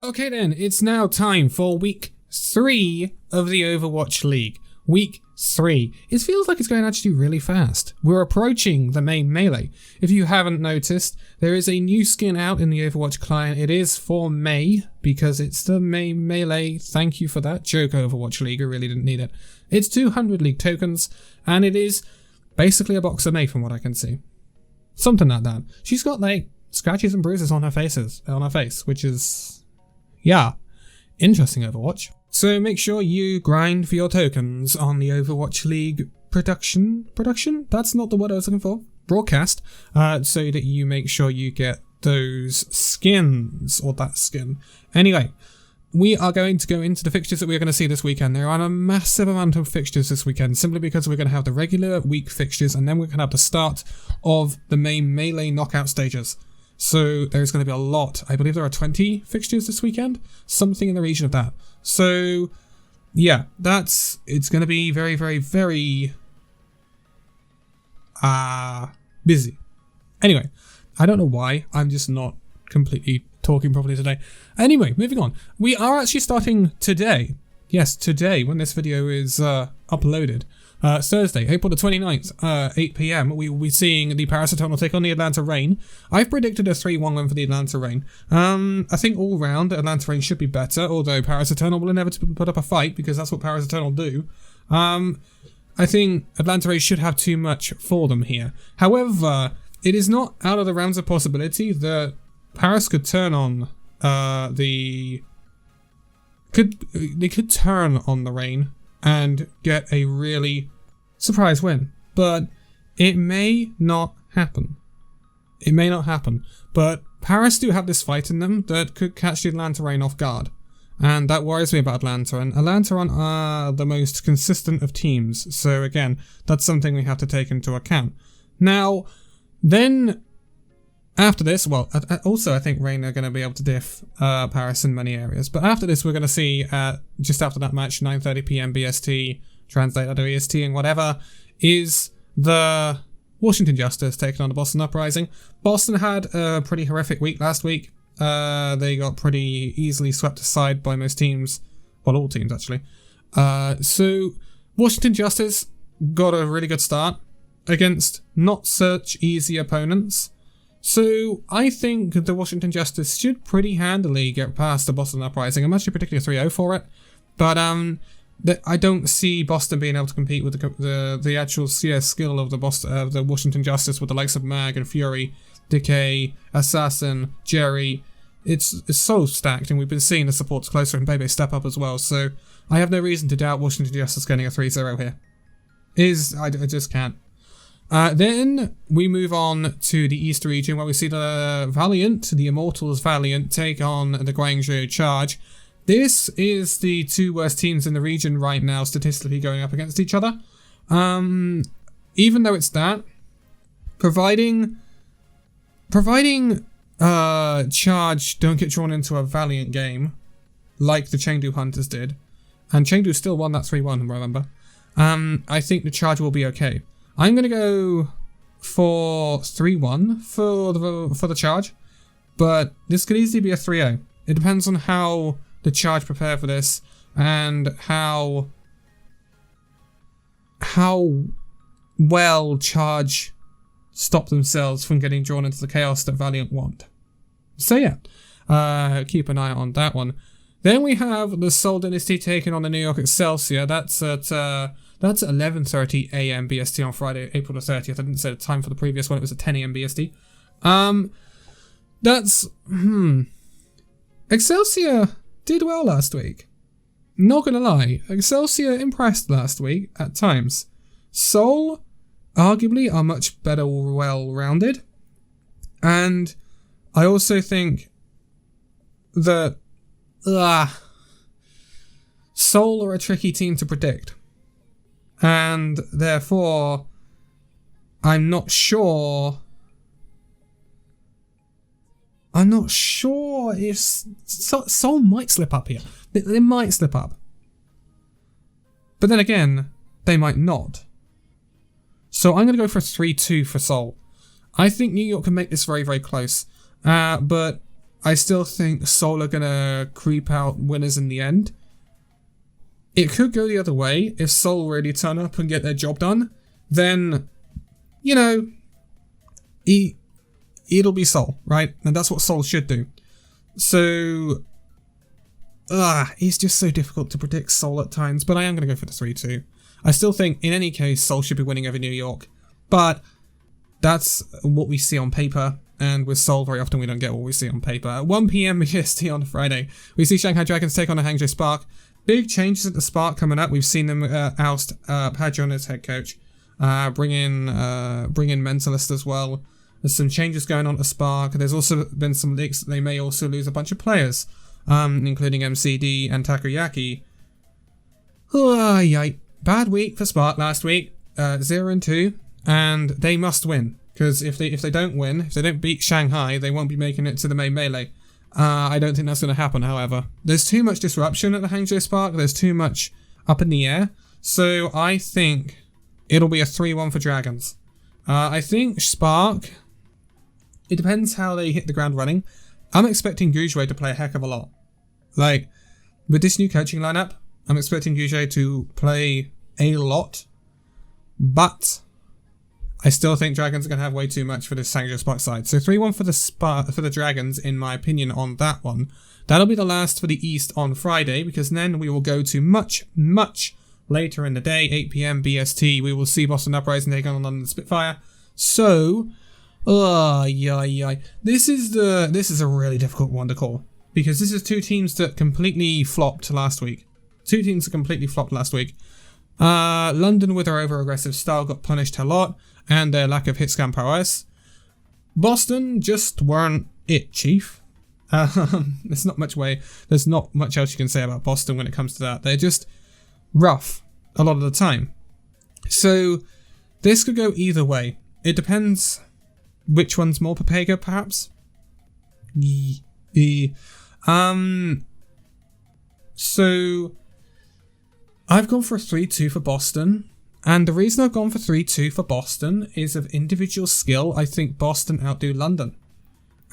Okay then, it's now time for week 3 of the Overwatch League. Week 3. It feels like it's going actually really fast. We're approaching the main melee. If you haven't noticed, there is a new skin out in the Overwatch client. It is for May, because it's the main melee. Thank you for that joke, Overwatch League. I really didn't need it. It's 200 League tokens, and it is basically a box of May from what I can see. Something like that. She's got like scratches and bruises on her face, which is... yeah, interesting Overwatch. So make sure you grind for your tokens on the Overwatch League production? That's not the word I was looking for. Broadcast, so that you make sure you get those skins, or that skin. Anyway, we are going to go into the fixtures that we're going to see this weekend. There are a massive amount of fixtures this weekend, simply because we're going to have the regular week fixtures, and then we're going to have the start of the main melee knockout stages. So there's going to be a lot. I believe there are 20 fixtures this weekend, something in the region of that. So yeah, it's going to be very, very, very busy. Anyway, I don't know why. I'm just not completely talking properly today. Anyway, moving on. We are actually starting today. Yes, today, when this video is uploaded. Thursday, April the 29th, 8 PM, we will be seeing the Paris Eternal take on the Atlanta Reign. I've predicted a 3-1 win for the Atlanta Reign. I think all round, Atlanta Reign should be better, although Paris Eternal will inevitably put up a fight, because that's what Paris Eternal do. I think Atlanta Reign should have too much for them here. However, it is not out of the realms of possibility that Paris could turn on they could turn on the Reign and get a really surprise win. But it may not happen. It may not happen. But Paris do have this fight in them that could catch the Atlanta Reign off guard. And that worries me about Atlanta. And Atlanta are the most consistent of teams. So again, that's something we have to take into account. Now, then... after this, well, also I think Reign are going to be able to diff Paris in many areas. But after this, we're going to see, just after that match, 9:30 PM BST, translate other EST and whatever, is the Washington Justice taking on the Boston Uprising. Boston had a pretty horrific week last week. They got pretty easily swept aside by most teams. Well, all teams, actually. So, Washington Justice got a really good start against not such easy opponents. So, I think the Washington Justice should pretty handily get past the Boston Uprising. I'm actually predicting a 3-0 for it. But I don't see Boston being able to compete with the actual CS skill of the Washington Justice with the likes of Mag and Fury, Decay, Assassin, Jerry. It's so stacked, and we've been seeing the supports closer and Bebe step up as well. So, I have no reason to doubt Washington Justice getting a 3-0 here. I just can't. Then we move on to the East region, where we see the Immortals Valiant take on the Guangzhou Charge. This is the two worst teams in the region right now, statistically going up against each other. Even though it's that, providing Charge don't get drawn into a Valiant game, like the Chengdu Hunters did, and Chengdu still won that 3-1, remember, I think the Charge will be okay. I'm going to go for 3-1 for the Charge, but this could easily be a 3-0. It depends on how the Charge prepare for this, and how well Charge stop themselves from getting drawn into the chaos that Valiant want. So yeah, keep an eye on that one. Then we have the Seoul Dynasty taking on the New York Excelsior. That's at 11:30 AM BST on Friday, April the 30th. I didn't say the time for the previous one. It was at 10 AM BST. Excelsior did well last week. Not gonna lie, Excelsior impressed last week at times. Seoul, arguably, are much better, well-rounded. And I also think that Seoul are a tricky team to predict. And therefore, I'm not sure if Seoul might slip up here. They might slip up. But then again, they might not. So I'm going to go for a 3-2 for Seoul. I think New York can make this very, very close. But I still think Seoul are going to creep out winners in the end. It could go the other way. If Seoul really turn up and get their job done, then, you know, it'll be Seoul, right? And that's what Seoul should do. So, it's just so difficult to predict Seoul at times, but I am going to go for the 3-2. I still think, in any case, Seoul should be winning over New York, but that's what we see on paper, and with Seoul, very often we don't get what we see on paper. At 1 PM BST on Friday, we see Shanghai Dragons take on the Hangzhou Spark. Big changes at the Spark coming up. We've seen them oust Padron as head coach, bring in Mentalist as well. There's some changes going on at the Spark. There's also been some leaks that they may also lose a bunch of players, including MCD and Takoyaki. Bad week for Spark last week, 0-2, and they must win, because if they don't win, if they don't beat Shanghai, they won't be making it to the main melee. I don't think that's going to happen, however. There's too much disruption at the Hangzhou Spark, there's too much up in the air, so I think it'll be a 3-1 for Dragons. I think Spark, it depends how they hit the ground running. I'm expecting Gujue to play a heck of a lot. Like, with this new coaching lineup, I'm expecting Gujue to play a lot, but I still think Dragons are going to have way too much for this Hangzhou Spark side. So 3-1 for the Dragons, in my opinion, on that one. That'll be the last for the East on Friday, because then we will go to much, much later in the day, 8 PM BST. We will see Boston Uprising take on London Spitfire. So, this is a really difficult one to call, because this is two teams that completely flopped last week. London, with their over-aggressive style, got punished a lot, and their lack of hit scan prowess. Boston just weren't it, Chief. There's not much else you can say about Boston when it comes to that. They're just rough a lot of the time. So this could go either way. It depends which one's more Papega, perhaps. So I've gone for a 3-2 for Boston, and the reason I've gone for 3-2 for Boston is of individual skill. I think Boston outdo London,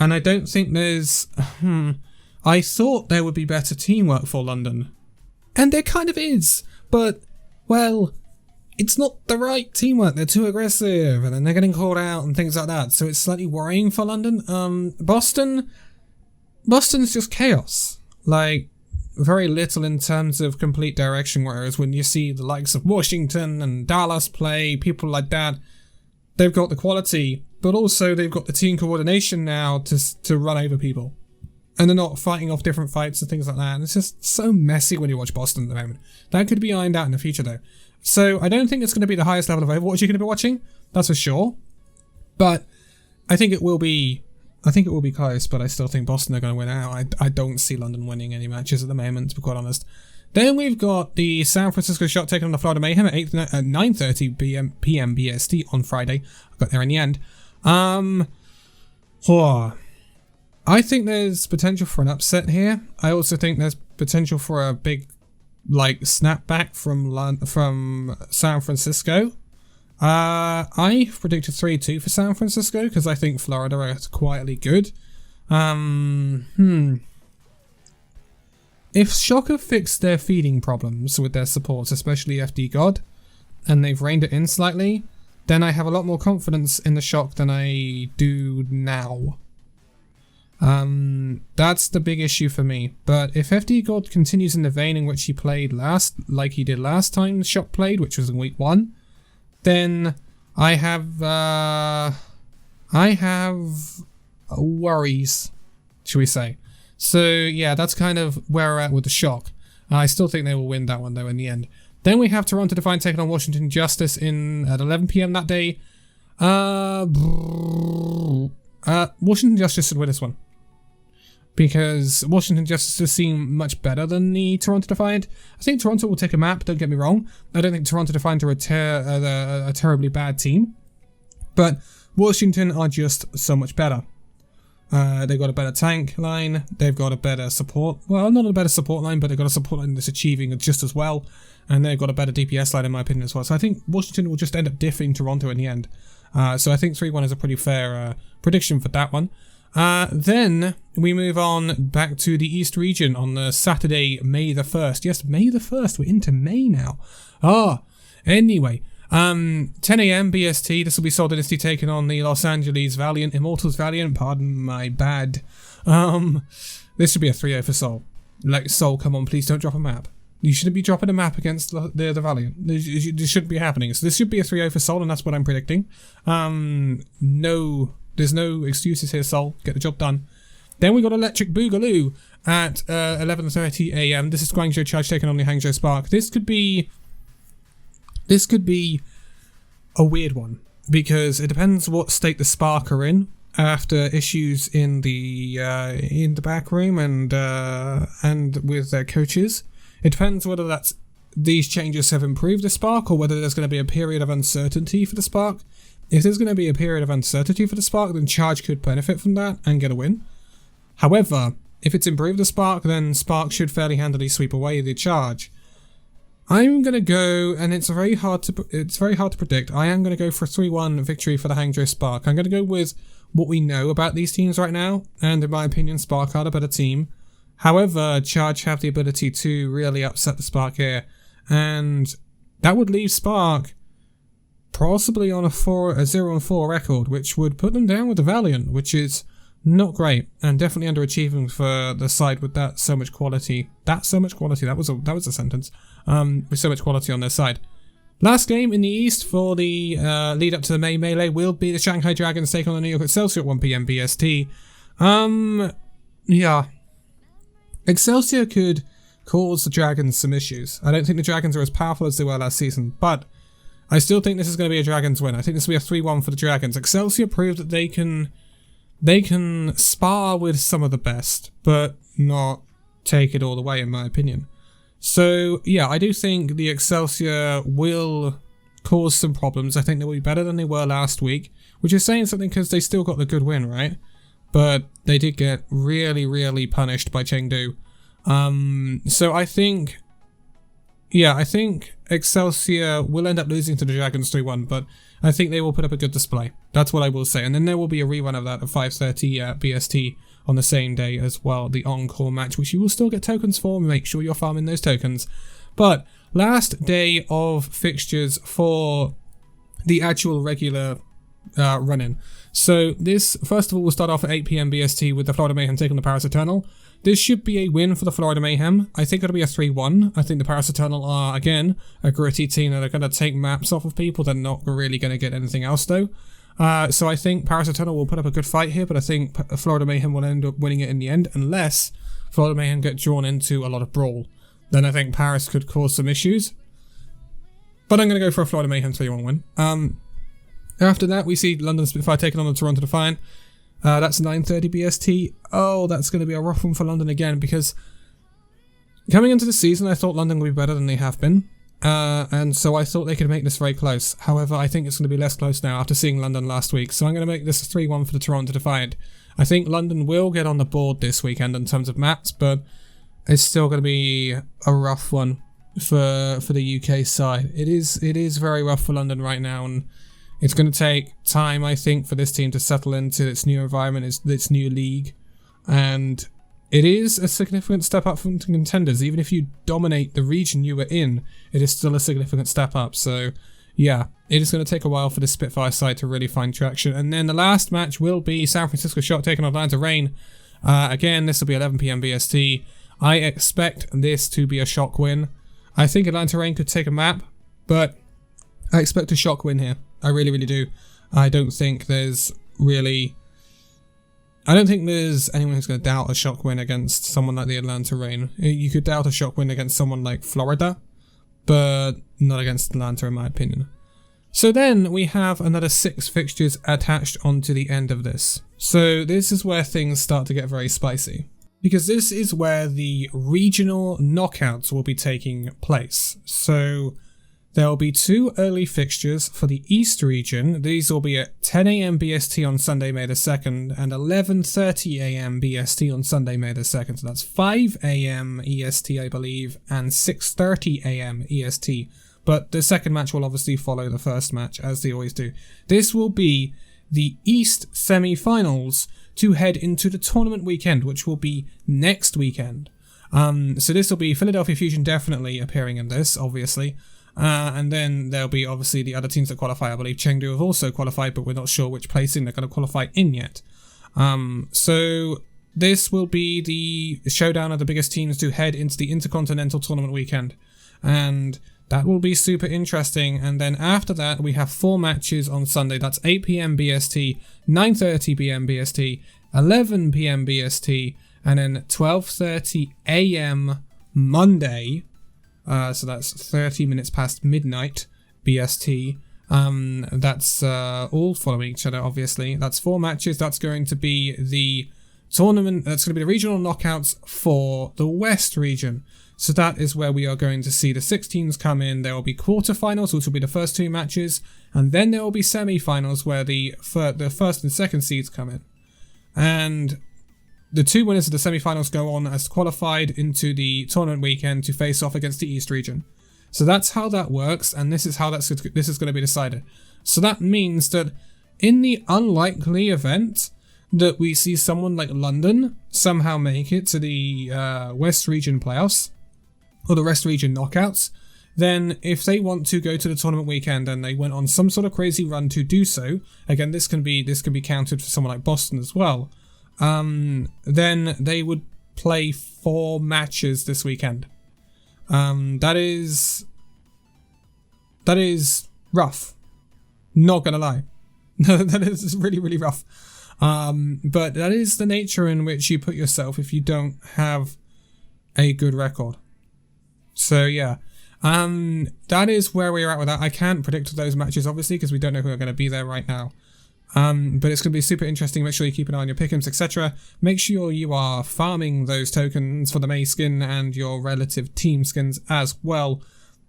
and I don't think there's I thought there would be better teamwork for London, and there kind of is, but, well, it's not the right teamwork. They're too aggressive, and then they're getting called out and things like that, so it's slightly worrying for London. Boston's just chaos. Like, very little in terms of complete direction, whereas when you see the likes of Washington and Dallas play, people like that, they've got the quality, but also they've got the team coordination now to run over people. And they're not fighting off different fights and things like that. And it's just so messy when you watch Boston at the moment. That could be ironed out in the future, though. So I don't think it's going to be the highest level of Overwatch you're going to be watching. That's for sure. But I think it will be close, but I still think Boston are going to win out. I don't see London winning any matches at the moment, to be quite honest. Then we've got the San Francisco Shock taking on the Florida Mayhem at 9:30 PM BST on Friday. I got there in the end. I think there's potential for an upset here. I also think there's potential for a big, snapback from San Francisco. I've predicted 3-2 for San Francisco because I think Florida are quietly good. If Shock have fixed their feeding problems with their supports, especially FD God, and they've reined it in slightly, then I have a lot more confidence in the Shock than I do now. That's the big issue for me. But if FD God continues in the vein in which he played like he did last time the Shock played, which was in week 1, then I have worries, shall we say. So yeah, that's kind of where we're at with the Shock. I still think they will win that one though in the end. Then we have Toronto Defiant taking on Washington Justice at 11 PM that day. Washington Justice should win this one, because Washington Justice has seemed much better than the Toronto Defiant. I think Toronto will take a map, don't get me wrong. I don't think Toronto Defiant are a terribly bad team, but Washington are just so much better. They've got a better tank line, they've got a better support, well, not a better support line, but they've got a support line that's achieving just as well, and they've got a better DPS line in my opinion as well. So I think Washington will just end up diffing Toronto in the end. So I think 3-1 is a pretty fair prediction for that one. Then we move on back to the East region on the Saturday, May the 1st. Yes, May the 1st. We're into May now. Anyway. 10 AM BST. This will be Soul Dynasty taking on the Los Angeles Valiant. Immortals Valiant. Pardon my bad. This should be a 3-0 for Soul. Like, Soul, come on, please don't drop a map. You shouldn't be dropping a map against the Valiant. This shouldn't be happening. So this should be a 3-0 for Soul, and that's what I'm predicting. No, there's no excuses here, Soul. Get the job done. Then we got Electric Boogaloo at 11:30 AM. This is Guangzhou Charge taking on the Hangzhou Spark. This could be a weird one, because it depends what state the Spark are in after issues in the back room and with their coaches. It depends whether these changes have improved the Spark or whether there's going to be a period of uncertainty for the Spark. If there's going to be a period of uncertainty for the Spark, then Charge could benefit from that and get a win. However, if it's improved the Spark, then Spark should fairly handily sweep away the Charge. I'm going to go, and it's very hard to predict, I am going to go for a 3-1 victory for the Hangzhou Spark. I'm going to go with what we know about these teams right now, and in my opinion, Spark are the better team. However, Charge have the ability to really upset the Spark here, and that would leave Spark possibly on a 0-4 record, which would put them down with the Valiant, which is not great, and definitely underachieving for the side with so much quality. That was a sentence. With so much quality on their side. Last game in the East for the lead up to the May Melee will be the Shanghai Dragons taking on the New York Excelsior at 1 PM BST. Yeah. Excelsior could cause the Dragons some issues. I don't think the Dragons are as powerful as they were last season, but I still think this is going to be a Dragons win. I think this will be a 3-1 for the Dragons. Excelsior proved that they can spar with some of the best, but not take it all the way, in my opinion. So, yeah, I do think the Excelsior will cause some problems. I think they will be better than they were last week, which is saying something because they still got the good win, right? But they did get really, really punished by Chengdu. So I think Excelsior will end up losing to the Dragons 3-1, but I think they will put up a good display. That's what I will say. And then there will be a rerun of that at 5:30 BST on the same day as well, the encore match, which you will still get tokens for. Make sure you're farming those tokens. But last day of fixtures for the actual regular run-in. So this, first of all, will start off at 8 PM BST with the Florida Mayhem taking the Paris Eternal. This should be a win for the Florida Mayhem. I think it'll be a 3-1. I think the Paris Eternal are, again, a gritty team that are going to take maps off of people. They're not really going to get anything else, though. So I think Paris Eternal will put up a good fight here, but I think Florida Mayhem will end up winning it in the end, unless Florida Mayhem get drawn into a lot of brawl. Then I think Paris could cause some issues. But I'm going to go for a Florida Mayhem 3-1 win. After that, we see London Spitfire taking on the Toronto Defiant. That's 9:30 BST. Oh, that's going to be a rough one for London again, because coming into the season, I thought London would be better than they have been. And so I thought they could make this very close. However, I think it's going to be less close now after seeing London last week. So I'm going to make this a 3-1 for the Toronto Defiant. I think London will get on the board this weekend in terms of maps, but it's still going to be a rough one for the UK side. It is very rough for London right now, and it's going to take time, I think, for this team to settle into its new environment, its new league. And it is a significant step up from contenders. Even if you dominate the region you were in, it is still a significant step up. So, yeah, it is going to take a while for the Spitfire side to really find traction. And then the last match will be San Francisco Shock taking on Atlanta Reign. Again, this will be 11 PM BST. I expect this to be a Shock win. I think Atlanta Reign could take a map, but I expect a Shock win here. I really, really do. I don't think there's anyone who's going to doubt a Shock win against someone like the Atlanta Reign. You could doubt a Shock win against someone like Florida, but not against Atlanta, in my opinion. So then we have another 6 fixtures attached onto the end of this. So this is where things start to get very spicy, because this is where the regional knockouts will be taking place. So there will be 2 early fixtures for the East region. These will be at 10 AM BST on Sunday, May the 2nd, and 11:30 AM BST on Sunday, May the 2nd. So that's 5 AM EST, I believe, and 6:30 AM EST. But the second match will obviously follow the first match, as they always do. This will be the East semi-finals to head into the tournament weekend, which will be next weekend. So this will be Philadelphia Fusion definitely appearing in this, obviously. And then there'll be obviously the other teams that qualify. I believe Chengdu have also qualified, but we're not sure which placing they're going to qualify in yet. So this will be the showdown of the biggest teams to head into the Intercontinental Tournament weekend. And that will be super interesting. And then after that, we have 4 matches on Sunday. That's 8 PM BST, 9:30 PM BST, 11 PM BST, and then 12:30 AM Monday. So that's 30 minutes past midnight BST. That's all following each other, obviously. That's 4 matches. That's going to be the tournament. That's going to be the regional knockouts for the West region. So that is where we are going to see the 6 teams come in. There will be quarterfinals, which will be the first 2 matches, and then there will be semi-finals where the first and second seeds come in. And the 2 winners of the semi-finals go on as qualified into the tournament weekend to face off against the East region. So that's how that works, and this is how this is going to be decided. So that means that in the unlikely event that we see someone like London somehow make it to the West region playoffs, or the West region knockouts, then if they want to go to the tournament weekend and they went on some sort of crazy run to do so, again, this can be counted for someone like Boston as well, then they would play 4 matches this weekend. That is rough. Not gonna lie. That is really, really rough. But that is the nature in which you put yourself if you don't have a good record. So yeah, that is where we're at with that. I can't predict those matches, obviously, because we don't know who are going to be there right now. But it's going to be super interesting. Make sure you keep an eye on your pick'ems, etc. Make sure you are farming those tokens for the May skin and your relative team skins as well.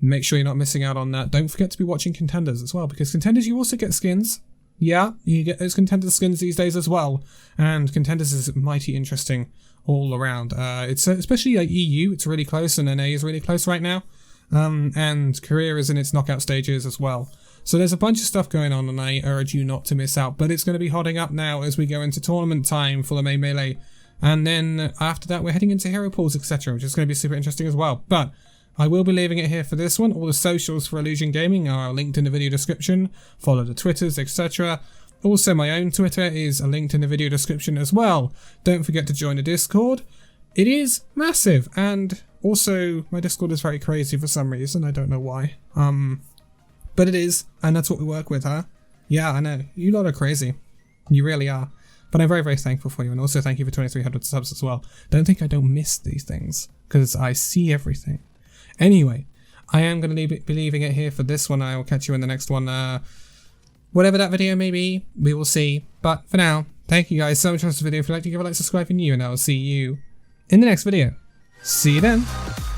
Make sure you're not missing out on that. Don't forget to be watching Contenders as well, because Contenders, you also get skins. Yeah, you get those Contender skins these days as well. And Contenders is mighty interesting all around. It's especially like EU, it's really close, and NA is really close right now. And Korea is in its knockout stages as well. So there's a bunch of stuff going on, and I urge you not to miss out. But it's going to be hotting up now as we go into tournament time for the May Melee. And then after that, we're heading into hero pools, etc., which is going to be super interesting as well. But I will be leaving it here for this one. All the socials for Illusion Gaming are linked in the video description. Follow the Twitters, etc. Also, my own Twitter is linked in the video description as well. Don't forget to join the Discord. It is massive, and also my Discord is very crazy for some reason. I don't know why. But it is, and that's what we work with, huh? Yeah, I know. You lot are crazy. You really are. But I'm very, very thankful for you, and also thank you for 2,300 subs as well. Don't think I don't miss these things, because I see everything. Anyway, I am going to be leaving it here for this one. I will catch you in the next one. Whatever that video may be, we will see. But for now, thank you guys so much for this video. If you'd like to give a like, subscribe if you're new, and I will see you in the next video. See you then.